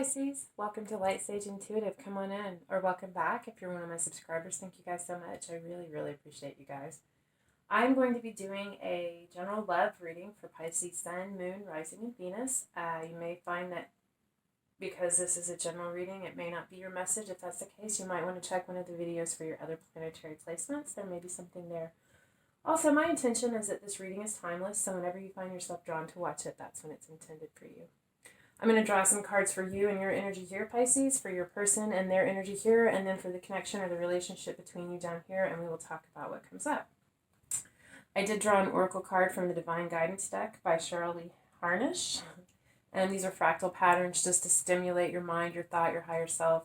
Pisces. Welcome to Light Sage Intuitive. Come on in, or welcome back if you're one of my subscribers. Thank you guys so much. I really, really appreciate you guys. I'm going to be doing a general love reading for Pisces Sun, Moon, Rising, and Venus. You may find that because this is a general reading, it may not be your message. If that's the case, you might want to check one of the videos for your other planetary placements. There may be something there. Also, my intention is that this reading is timeless, so whenever you find yourself drawn to watch it, that's when it's intended for you. I'm going to draw some cards for you and your energy here, Pisces, for your person and their energy here, and then for the connection or the relationship between you down here, and we will talk about what comes up. I did draw an oracle card from the Divine Guidance deck by Cheryl Lee Harnish, and these are fractal patterns just to stimulate your mind, your thought, your higher self.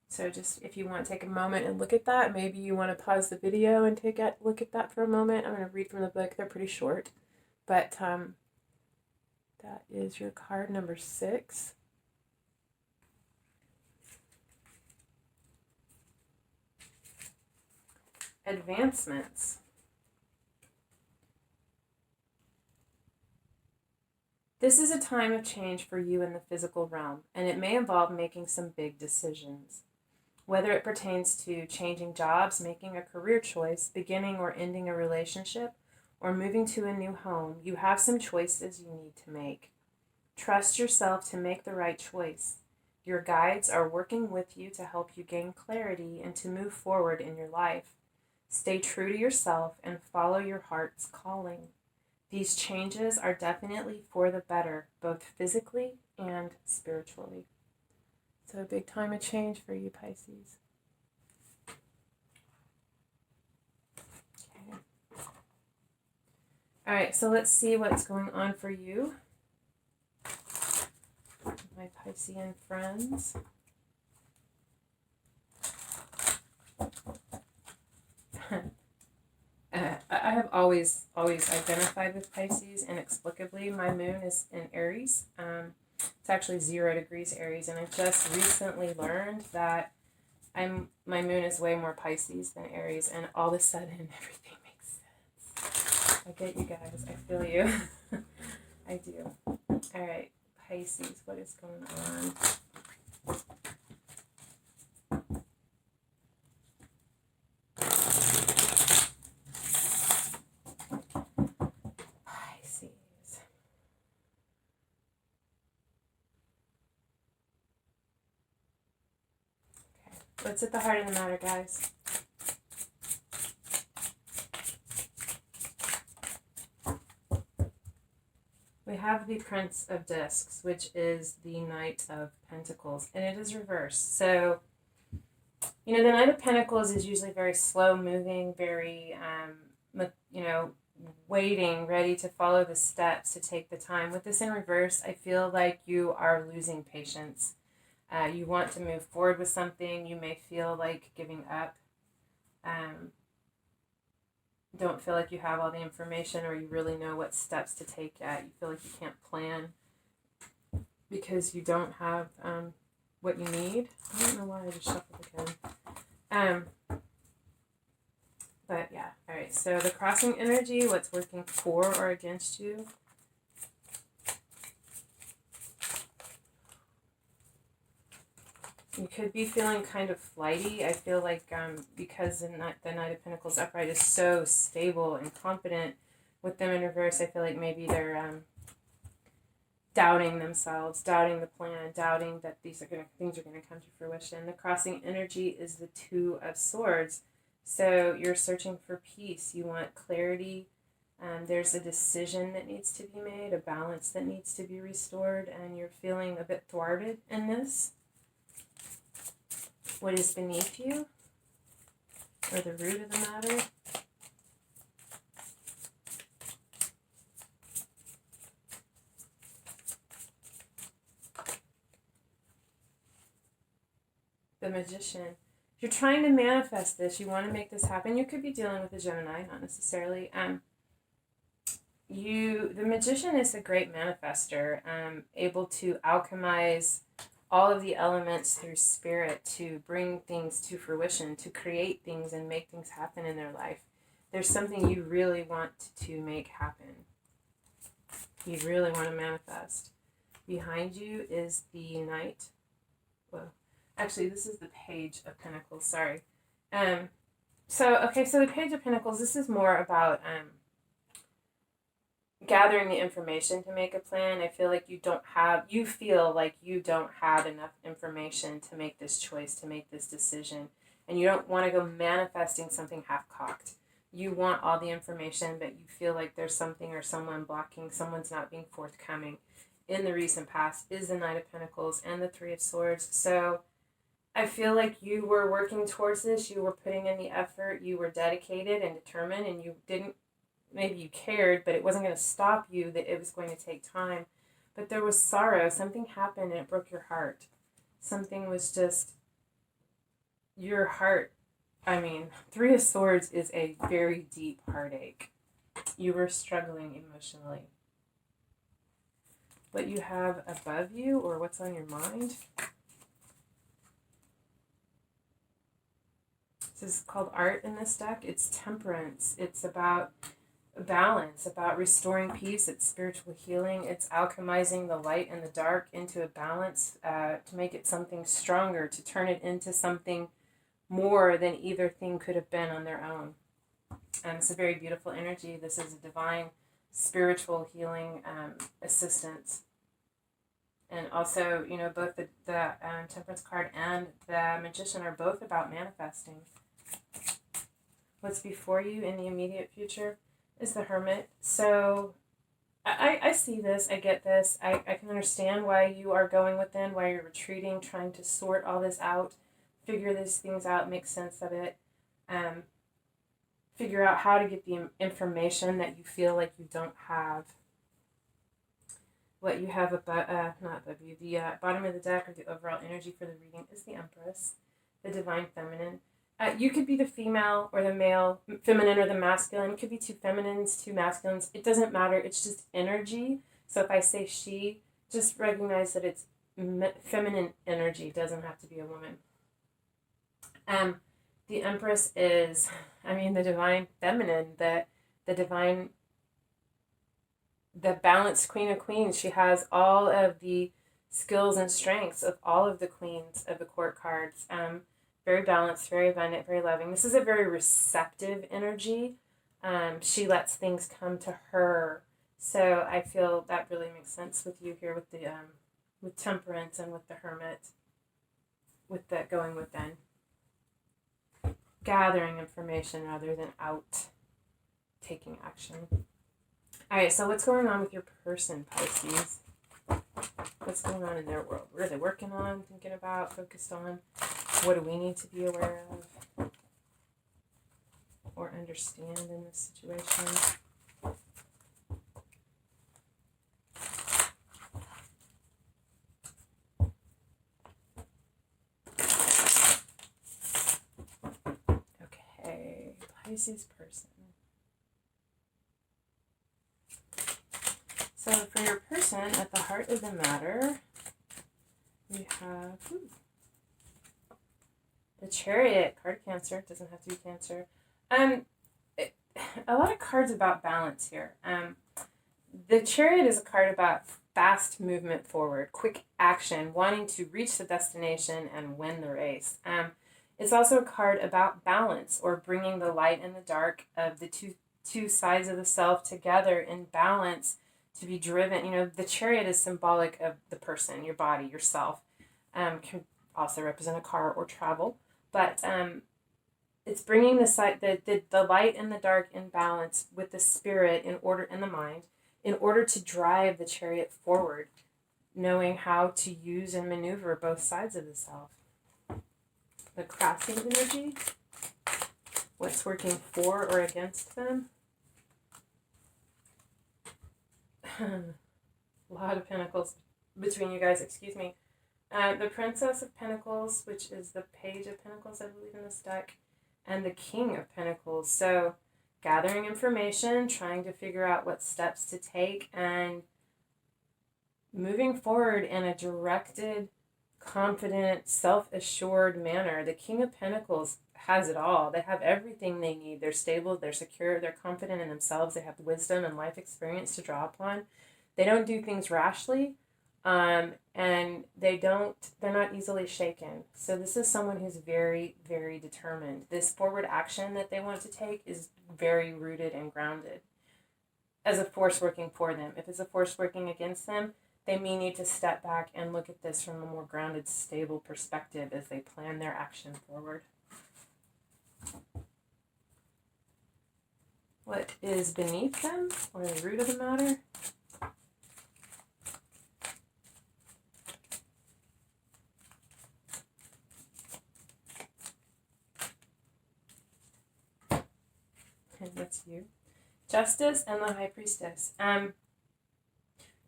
So just if you want to take a moment and look at that, maybe you want to pause the video and take a look at that for a moment. I'm going to read from the book. They're pretty short, but that is your card number 6. Advancements. This is a time of change for you in the physical realm, and it may involve making some big decisions. Whether it pertains to changing jobs, making a career choice, beginning or ending a relationship, or moving to a new home, you have some choices you need to make. Trust yourself to make the right choice. Your guides are working with you to help you gain clarity and to move forward in your life. Stay true to yourself and follow your heart's calling. These changes are definitely for the better, both physically and spiritually. So a big time of change for you, Pisces. Okay. All right, so let's see what's going on for you, my Piscean friends. I have always identified with Pisces inexplicably. My moon is in Aries. It's actually 0 degrees Aries, and I just recently learned that my moon is way more Pisces than Aries, and all of a sudden everything makes sense. I get you guys. I feel you. I do. All right, Pisces, what is going on? Pisces. Okay, what's at the heart of the matter, guys? We have the Prince of Discs, which is the Knight of Pentacles, and it is reversed. So, the Knight of Pentacles is usually very slow moving, very, waiting, ready to follow the steps, to take the time. With this in reverse, I feel like you are losing patience. You want to move forward with something. You may feel like giving up. Don't feel like you have all the information or you really know what steps to take yet. You feel like you can't plan because you don't have what you need. I don't know why I just shuffled again. But yeah, all right. So the crossing energy, what's working for or against you? You could be feeling kind of flighty. I feel like because the Knight of Pentacles upright is so stable and confident, with them in reverse, I feel like maybe they're doubting themselves, doubting the plan, doubting that things are gonna come to fruition. The crossing energy is the 2 of Swords. So you're searching for peace. You want clarity. There's a decision that needs to be made, a balance that needs to be restored, and you're feeling a bit thwarted in this. What is beneath you, or the root of the matter. The Magician. You're trying to manifest this. You want to make this happen. You could be dealing with a Gemini, not necessarily. The Magician is a great manifester, able to alchemize all of the elements through spirit to bring things to fruition, to create things and make things happen in their life. There's something you really want to make happen. You really want to manifest. Behind you is the Knight. Well, actually, this is the Page of Pentacles. Sorry. So the Page of Pentacles, this is more about gathering the information to make a plan. I feel like you feel like you don't have enough information to make this choice, to make this decision. And you don't want to go manifesting something half-cocked. You want all the information, but you feel like there's something or someone blocking, someone's not being forthcoming. In the recent past is the Knight of Pentacles and the Three of Swords. So I feel like you were working towards this, you were putting in the effort, you were dedicated and determined, and you didn't, maybe you cared, but it wasn't going to stop you, that it was going to take time. But there was sorrow, something happened and it broke your heart. Something was just, your heart, Three of Swords is a very deep heartache. You were struggling emotionally. What you have above you, or what's on your mind. This is called Art in this deck. It's temperance. It's about balance, about restoring peace. It's spiritual healing. It's alchemizing the light and the dark into a balance to make it something stronger, to turn it into something more than either thing could have been on their own. It's a very beautiful energy. This is a divine spiritual healing assistance. And also, both the Temperance card and the Magician are both about manifesting. What's before you in the immediate future is the Hermit. So I see this, I get this. I can understand why you are going within, why you're retreating, trying to sort all this out, figure these things out, make sense of it, figure out how to get the information that you feel like you don't have. What you have above, the bottom of the deck, or the overall energy for the reading, is the Empress, the Divine Feminine. You could be the female or the male, feminine or the masculine. It could be two feminines, two masculines. It doesn't matter. It's just energy. So if I say she, just recognize that it's feminine energy. It doesn't have to be a woman. The Empress is, the Divine Feminine, the divine, the balanced Queen of Queens. She has all of the skills and strengths of all of the queens of the court cards. Very balanced, very abundant, very loving. This is a very receptive energy. She lets things come to her. So I feel that really makes sense with you here with the with Temperance and with the Hermit, with the going within. Gathering information rather than out taking action. All right, so what's going on with your person, Pisces? What's going on in their world? What are they working on, thinking about, focused on? What do we need to be aware of or understand in this situation? Okay, Pisces person. So for your person, at the heart of the matter, we have the Chariot, card Cancer. It doesn't have to be Cancer. A lot of cards about balance here. The Chariot is a card about fast movement forward, quick action, wanting to reach the destination and win the race. It's also a card about balance, or bringing the light and the dark of the two sides of the self together in balance to be driven. The Chariot is symbolic of the person, your body, yourself. Can also represent a car or travel. But it's bringing the light and the dark in balance with the spirit in the mind, in order to drive the Chariot forward, knowing how to use and maneuver both sides of the self. The Crafting energy, what's working for or against them. A lot of Pentacles between you guys, excuse me. The Princess of Pentacles, which is the Page of Pentacles, I believe, in this deck, and the King of Pentacles. So gathering information, trying to figure out what steps to take, and moving forward in a directed, confident, self-assured manner. The King of Pentacles has it all. They have everything they need. They're stable, they're secure, they're confident in themselves, they have wisdom and life experience to draw upon. They don't do things rashly. And they're not easily shaken. So this is someone who's very, very determined. This forward action that they want to take is very rooted and grounded as a force working for them. If it's a force working against them, they may need to step back and look at this from a more grounded, stable perspective as they plan their action forward. What is beneath them, or the root of the matter? And that's you. Justice and the High Priestess.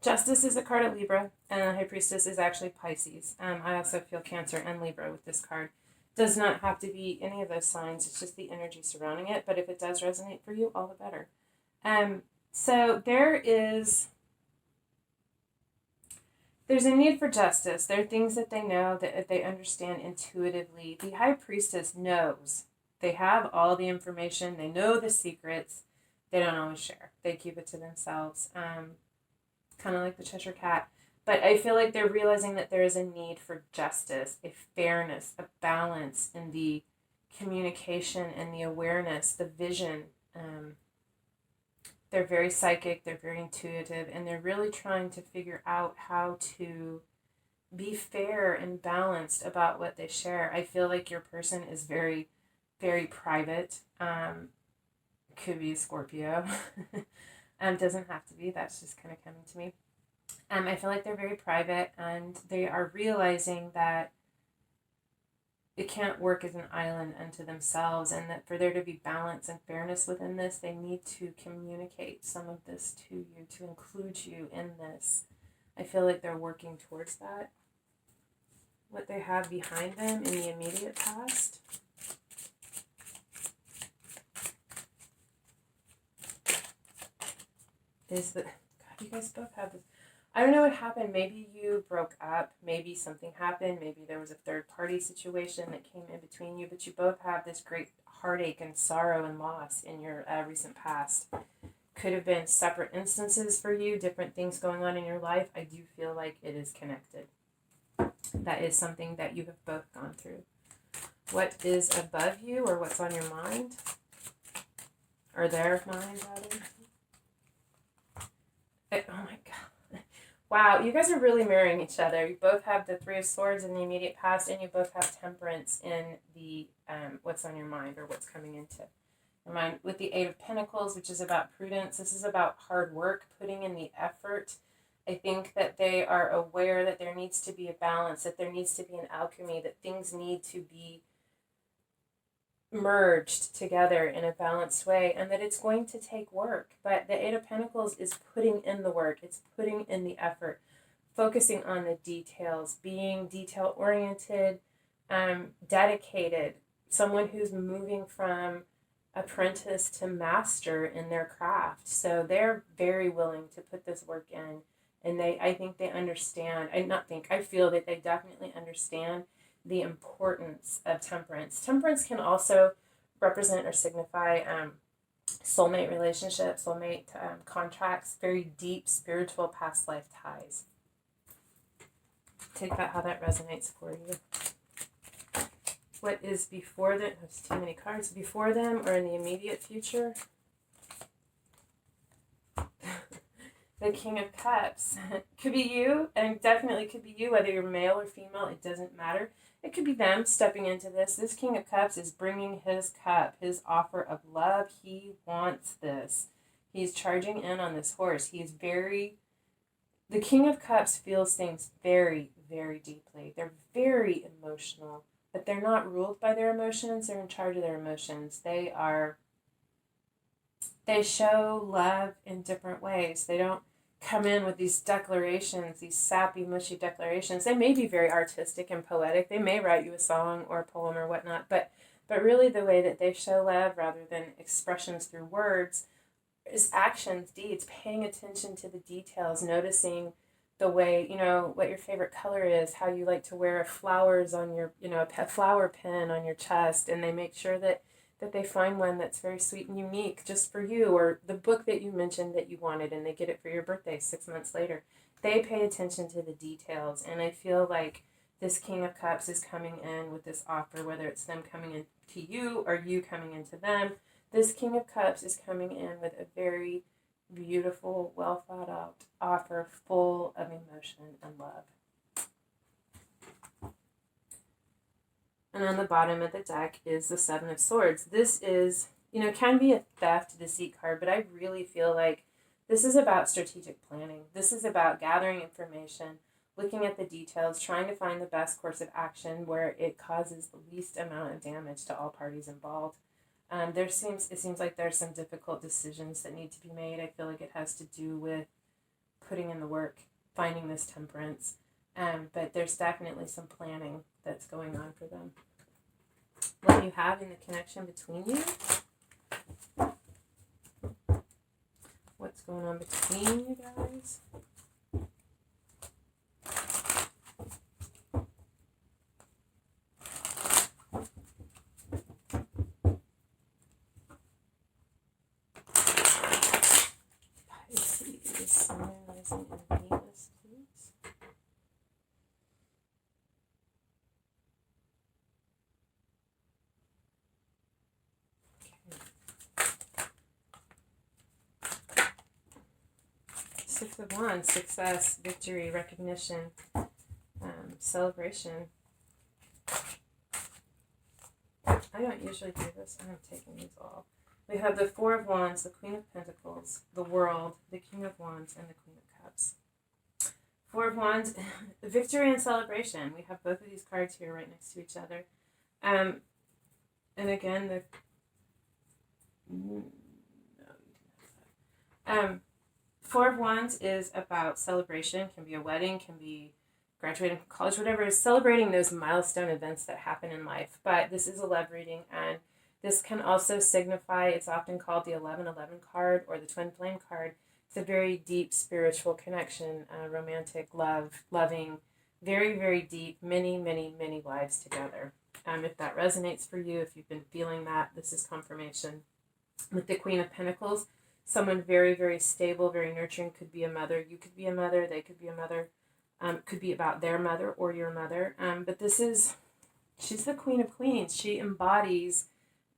Justice is a card of Libra, and the High Priestess is actually Pisces. I also feel Cancer and Libra with this card. Does not have to be any of those signs. It's just the energy surrounding it. But if it does resonate for you, all the better. So there's a need for justice. There are things that they know, that they understand intuitively. The High Priestess knows. They have all the information. They know the secrets. They don't always share. They keep it to themselves. Kind of like the Cheshire Cat. But I feel like they're realizing that there is a need for justice, a fairness, a balance in the communication and the awareness, the vision. They're very psychic, they're very intuitive, and they're really trying to figure out how to be fair and balanced about what they share. I feel like your person is very, very private. Could be a Scorpio. Doesn't have to be. That's just kind of coming to me. I feel like they're very private, and they are realizing that it can't work as an island unto themselves, and that for there to be balance and fairness within this, they need to communicate some of this to you, to include you in this. I feel like they're working towards that. What they have behind them in the immediate past. Is that, God, you guys both have this. I don't know what happened. Maybe you broke up. Maybe something happened. Maybe there was a third party situation that came in between you. But you both have this great heartache and sorrow and loss in your recent past. Could have been separate instances for you, different things going on in your life. I do feel like it is connected. That is something that you have both gone through. What is above you, or what's on your mind? Or their mind, rather. Oh my God. Wow, you guys are really mirroring each other. You both have the Three of Swords in the immediate past, and you both have Temperance in the what's on your mind, or what's coming into your mind. With the Eight of Pentacles, which is about prudence, this is about hard work, putting in the effort. I think that they are aware that there needs to be a balance, that there needs to be an alchemy, that things need to be merged together in a balanced way, and that it's going to take work. But the Eight of Pentacles is putting in the work, it's putting in the effort, focusing on the details, being detail oriented, dedicated, someone who's moving from apprentice to master in their craft. So they're very willing to put this work in, and I think they understand. I feel that they definitely understand the importance of temperance. Temperance can also represent or signify soulmate relationships, soulmate contracts, very deep spiritual past life ties. Take that how that resonates for you. What is before them? There's too many cards. Before them or in the immediate future? The King of Cups. Could be you, and definitely could be you, whether you're male or female, it doesn't matter. It could be them stepping into this. This King of Cups is bringing his cup, his offer of love. He wants this. He's charging in on this horse. The King of Cups feels things very, very deeply. They're very emotional, but they're not ruled by their emotions. They're in charge of their emotions. They show love in different ways. They don't come in with these declarations, these sappy, mushy declarations. They may be very artistic and poetic. They may write you a song or a poem or whatnot, but really the way that they show love rather than expressions through words is actions, deeds, paying attention to the details, noticing the way, what your favorite color is, how you like to wear flowers on your, a flower pin on your chest, and they make sure that they find one that's very sweet and unique just for you, or the book that you mentioned that you wanted, and they get it for your birthday 6 months later. they pay attention to the details. And I feel like this King of Cups is coming in with this offer, whether it's them coming in to you or you coming into them. This King of Cups is coming in with a very beautiful, well thought out offer full of emotion and love. And on the bottom of the deck is the Seven of Swords. This is, can be a theft, deceit card, but I really feel like this is about strategic planning. This is about gathering information, looking at the details, trying to find the best course of action where it causes the least amount of damage to all parties involved. It seems like there's some difficult decisions that need to be made. I feel like it has to do with putting in the work, finding this temperance. But there's definitely some planning that's going on for them. What you have in the connection between you? What's going on between you guys? Pisces, Sun, Rising, and Venus, please. Six of Wands, success, victory, recognition, celebration. I don't usually do this. I'm taking these all. We have the Four of Wands, the Queen of Pentacles, the World, the King of Wands, and the Queen of Cups. Four of Wands, victory and celebration. We have both of these cards here right next to each other. And again, the... No, you didn't. Four of Wands is about celebration. Can be a wedding, can be graduating from college, whatever. Is celebrating those milestone events that happen in life. But this is a love reading, and this can also signify, it's often called the 1111 card or the twin flame card. It's a very deep spiritual connection, romantic love, loving, very, very deep, many, many, many lives together. If that resonates for you, if you've been feeling that, this is confirmation. With the Queen of Pentacles, someone very, very stable, very nurturing, could be a mother. You could be a mother. They could be a mother. Could be about their mother or your mother. But she's the Queen of Queens. She embodies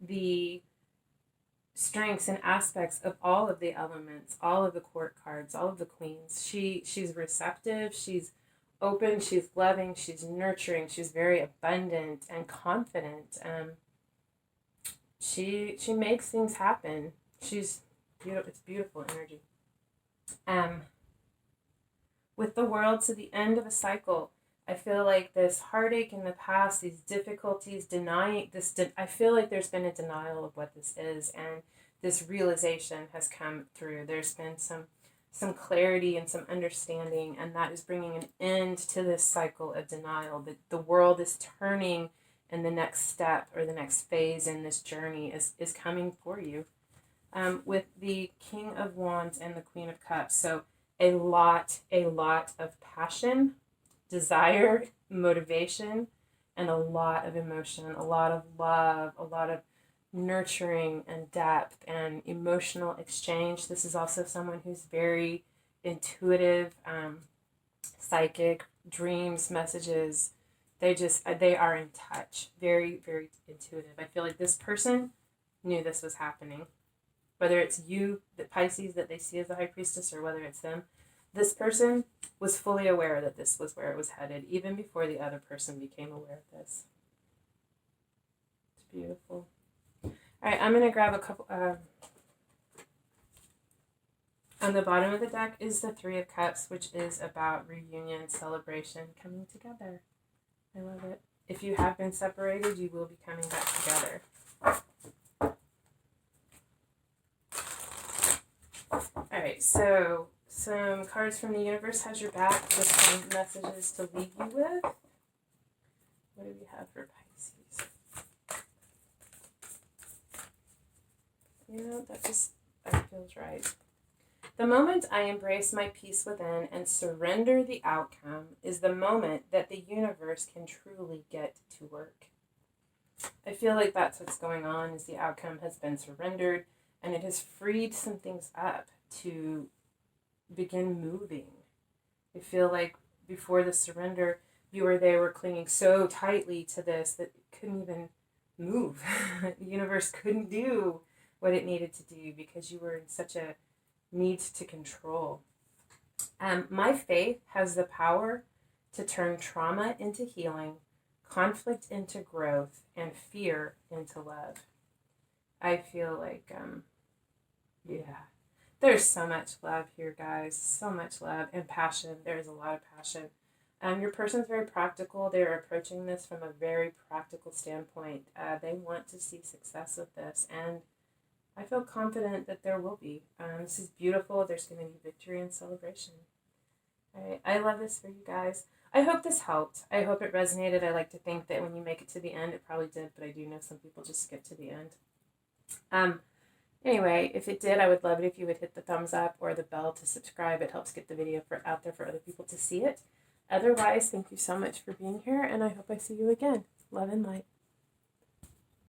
the strengths and aspects of all of the elements, all of the court cards, all of the queens. She's receptive. She's open. She's loving. She's nurturing. She's very abundant and confident. She makes things happen. She's beautiful. It's beautiful energy. With the World, to the end of a cycle, I feel like this heartache in the past, these difficulties, denying this. I feel like there's been a denial of what this is, and this realization has come through. There's been some clarity and some understanding, and that is bringing an end to this cycle of denial. That the world is turning, and the next step or the next phase in this journey is coming for you. With the King of Wands and the Queen of Cups. So a lot of passion, desire, motivation, and a lot of emotion, a lot of love, a lot of nurturing and depth and emotional exchange. This is also someone who's very intuitive, psychic, dreams, messages. They are in touch, very, very intuitive. I feel like this person knew this was happening. Whether it's you, the Pisces, that they see as the High Priestess, or whether it's them, this person was fully aware that this was where it was headed, even before the other person became aware of this. It's beautiful. All right, I'm going to grab a couple... on the bottom of the deck is the Three of Cups, which is about reunion, celebration, coming together. I love it. If you have been separated, you will be coming back together. Alright, so some cards from the universe has your back with some messages to leave you with. What do we have for Pisces? That feels right. The moment I embrace my peace within and surrender the outcome is the moment that the universe can truly get to work. I feel like that's what's going on, is the outcome has been surrendered, and it has freed some things up to begin moving. I feel like before the surrender, you or they were clinging so tightly to this that it couldn't even move. The universe couldn't do what it needed to do because you were in such a need to control. My faith has the power to turn trauma into healing, conflict into growth, and fear into love. I feel like, yeah, there's so much love here, guys. So much love and passion. There's a lot of passion. Your person's very practical. They're approaching this from a very practical standpoint. They want to see success with this, and I feel confident that there will be. This is beautiful. There's going to be victory and celebration. All right. I love this for you guys. I hope this helped. I hope it resonated. I like to think that when you make it to the end, it probably did, but I do know some people just skip to the end. Anyway, if it did, I would love it if you would hit the thumbs up or the bell to subscribe. It helps get the video out there for other people to see it. Otherwise, thank you so much for being here, and I hope I see you again. Love and light.